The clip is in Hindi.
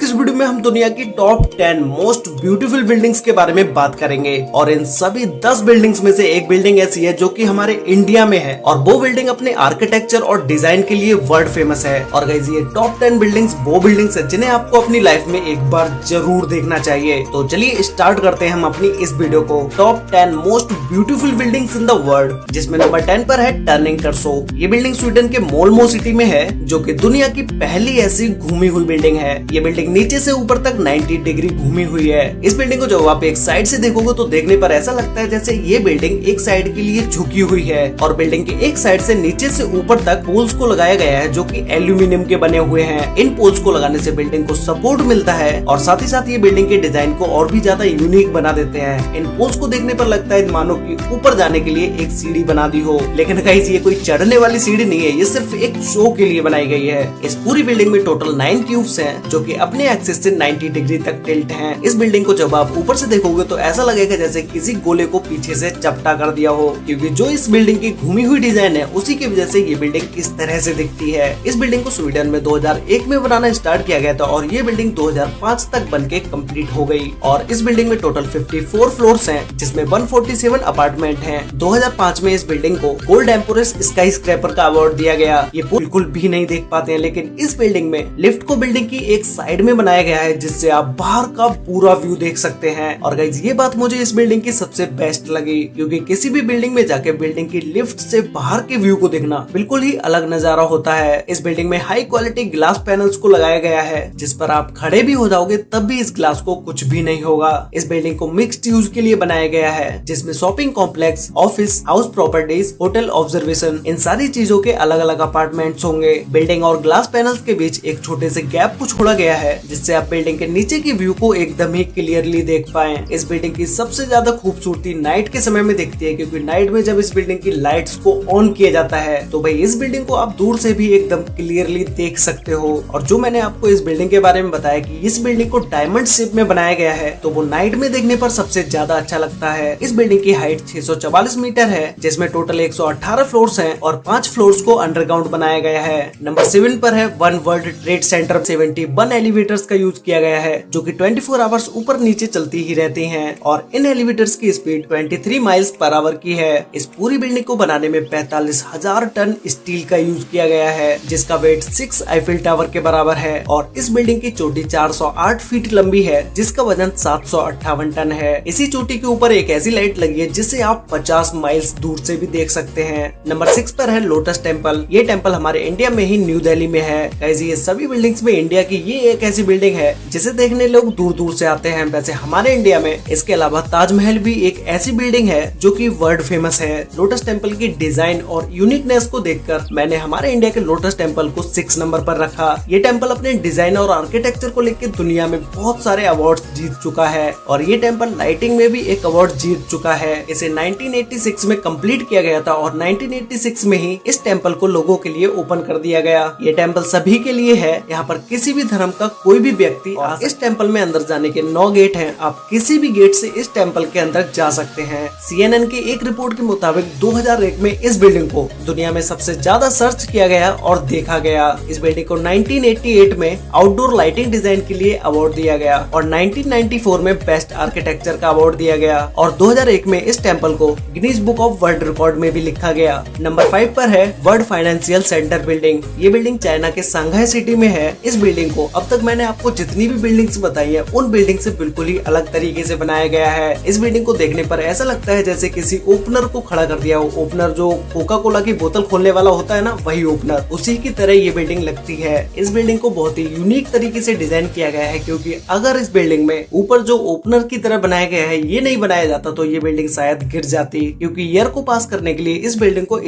इस वीडियो में हम दुनिया की टॉप 10 मोस्ट ब्यूटीफुल बिल्डिंग्स के बारे में बात करेंगे और इन सभी 10 बिल्डिंग्स में से एक बिल्डिंग ऐसी है जो कि हमारे इंडिया में है और वो बिल्डिंग अपने आर्किटेक्चर और डिजाइन के लिए वर्ल्ड फेमस है। और गाइस ये टॉप 10 बिल्डिंग्स वो बिल्डिंग्स है जिन्हें आपको अपनी लाइफ में एक बार जरूर देखना चाहिए। तो चलिए स्टार्ट करते हैं हम अपनी इस वीडियो को। Top 10 most beautiful buildings in the world, जिसमें नंबर 10 पर है टर्निंग टर्सो। ये बिल्डिंग स्वीडन के मोल्मो सिटी में है जो कि दुनिया की पहली ऐसी घूमी हुई बिल्डिंग है। ये बिल्डिंग नीचे से ऊपर तक 90 डिग्री घूमी हुई है। इस बिल्डिंग को जब आप एक साइड से देखोगे तो देखने पर ऐसा लगता है जैसे ये बिल्डिंग एक साइड के लिए झुकी हुई है और बिल्डिंग के एक साइड से नीचे से ऊपर तक पोल्स को लगाया गया है जो कि एल्यूमिनियम के बने हुए हैं। इन पोल्स को लगाने से बिल्डिंग को सपोर्ट मिलता है और साथ ही साथ ये बिल्डिंग के डिजाइन को और भी ज्यादा यूनिक बना देते हैं। इन पोल्स को देखने पर लगता है मानो कि ऊपर जाने के लिए एक सीढ़ी बना दी हो, लेकिन गाइस ये कोई चढ़ने वाली सीढ़ी नहीं है, ये सिर्फ एक शो के लिए बनाई गई है। इस पूरी बिल्डिंग में टोटल 9 क्यूब्स हैं जो कि अपने एक्सिस से 90 डिग्री तक टिल्ट हैं। इस बिल्डिंग को जब आप ऊपर से देखोगे तो ऐसा लगेगा जैसे किसी गोले को पीछे से चपटा कर दिया हो, क्योंकि जो इस बिल्डिंग की घूमी हुई डिजाइन है उसी की वजह से ये बिल्डिंग इस तरह से दिखती है। इस बिल्डिंग को स्वीडन में 2001 में बनाना स्टार्ट किया गया था और ये बिल्डिंग 2005 तक बनके कंप्लीट हो गई। और इस बिल्डिंग में टोटल 54 फ्लोर्स हैं जिसमें 147 अपार्टमेंट हैं। 2005 में इस बिल्डिंग को गोल्ड एम्पोरस स्काई स्क्रैपर का अवार्ड दिया गया। ये बिल्कुल भी नहीं देख पाते हैं, लेकिन इस बिल्डिंग में लिफ्ट को बिल्डिंग की एक साइड में बनाया गया है जिससे आप बाहर का पूरा व्यू देख सकते हैं। और गाइस ये बात मुझे इस बिल्डिंग की सबसे बेस्ट लगी, क्योंकि किसी भी बिल्डिंग में जाके बिल्डिंग की लिफ्ट से बाहर के व्यू को देखना बिल्कुल ही अलग नजारा होता है। इस बिल्डिंग में हाई क्वालिटी ग्लास पैनल्स को लगाया गया है जिस पर आप खड़े भी हो जाओगे तब भी इस ग्लास को कुछ भी नहीं होगा। इस बिल्डिंग को मिक्स्ड यूज के लिए बनाया गया है जिसमें shopping complex, office, house properties, hotel observation, इन सारी चीजों के अलग अलग अपार्टमेंट्स होंगे। बिल्डिंग और ग्लास पैनल्स के बीच एक छोटे से गैप को छोड़ा गया है जिससे आप बिल्डिंग के नीचे की व्यू को एकदम ही क्लियरली देख पाएं। इस बिल्डिंग की सबसे ज्यादा खूबसूरती नाइट के समय में दिखती है, क्योंकि नाइट में जब इस बिल्डिंग की लाइट्स को ऑन किया जाता है तो भाई इस बिल्डिंग को आप दूर से भी एकदम क्लियरली देख सकते हो। और जो मैंने आपको इस बिल्डिंग के बारे में बताया कि इस बिल्डिंग को डायमंड शेप में बनाया गया है तो वो नाइट में देखने पर सबसे ज्यादा अच्छा लगता है। इस बिल्डिंग की हाइट 644 मीटर है जिसमें टोटल 118 फ्लोर्स हैं और 5 फ्लोर्स को अंडरग्राउंड बनाया गया है। नंबर 7 पर है one world trade centre. 71 elevators का यूज किया गया है जो कि 24 आवर्स ऊपर नीचे चलती ही रहती हैं और इन एलिवेटर्स की स्पीड 23 माइल्स पर आवर की है। इस पूरी बिल्डिंग को बनाने में 45,000 टन स्टील का यूज किया गया है जिसका वेट 6 आईफिल टावर के बराबर है। और इस बिल्डिंग की चोटी 408 फीट लंबी है जिसका वजन 758 टन है। इसी चोटी के ऊपर एक ऐसी लाइट लगी है जिसे आप 50 माइल्स दूर से भी देख सकते हैं। नंबर 6 पर है लोटस टेम्पल। ये टेम्पल हमारे इंडिया में ही न्यू दिल्ली में है। गाइस ये सभी बिल्डिंग्स में इंडिया की ये एक ऐसी बिल्डिंग है जिसे देखने लोग दूर दूर से आते हैं। वैसे हमारे इंडिया में इसके अलावा ताजमहल भी एक ऐसी बिल्डिंग है जो कि वर्ल्ड फेमस है। लोटस टेम्पल की डिजाइन और यूनिकनेस को देखकर मैंने हमारे इंडिया के लोटस टेम्पल को 6 नंबर पर रखा। ये टेम्पल अपने डिजाइन और आर्किटेक्चर को लेकर दुनिया में बहुत सारे अवार्ड जीत चुका है और ये टेम्पल लाइटिंग में भी एक अवार्ड जीत चुका है। इसे 1986 में कंप्लीट किया गया था और 1986 में ही इस टेम्पल को लोगों के लिए ओपन कर दिया गया। ये टेम्पल सभी के लिए है, यहाँ पर किसी भी धर्म का कोई भी व्यक्ति इस टेम्पल में अंदर जाने के 9 गेट हैं। आप किसी भी गेट से इस टेम्पल के अंदर जा सकते हैं। CNN की एक रिपोर्ट के मुताबिक 2001 में इस बिल्डिंग को दुनिया में सबसे ज्यादा सर्च किया गया और देखा गया। इस बिल्डिंग को 1988 में आउटडोर लाइटिंग डिजाइन के लिए अवार्ड दिया गया और 1994 में बेस्ट आर्किटेक्चर का अवार्ड दिया गया और 2001 में इस टेम्पल को Guinness book of world record में भी लिखा गया। नंबर 5 पर है वर्ल्ड फाइनेंशियल सेंटर बिल्डिंग। ये बिल्डिंग चाइना के सांघाई सिटी में है। इस बिल्डिंग को अब तक मैंने आपको जितनी भी बिल्डिंग्स बताई है उन बिल्डिंग से बिल्कुल ही अलग तरीके से बनाया गया है। इस बिल्डिंग को देखने पर ऐसा लगता है जैसे किसी ओपनर को खड़ा कर दिया हो। ओपनर जो कोका कोला की बोतल खोलने वाला होता है ना, वही ओपनर, उसी की तरह ये बिल्डिंग लगती है। इस बिल्डिंग को बहुत ही यूनिक तरीके से डिजाइन किया गया है, क्योंकि अगर इस बिल्डिंग में ऊपर जो ओपनर की तरह बनाया गया है ये नहीं बनाया जाता तो ये बिल्डिंग शायद गिर जाती, क्योंकि एयर को पास करने के लिए इस बिल्डिंग को इस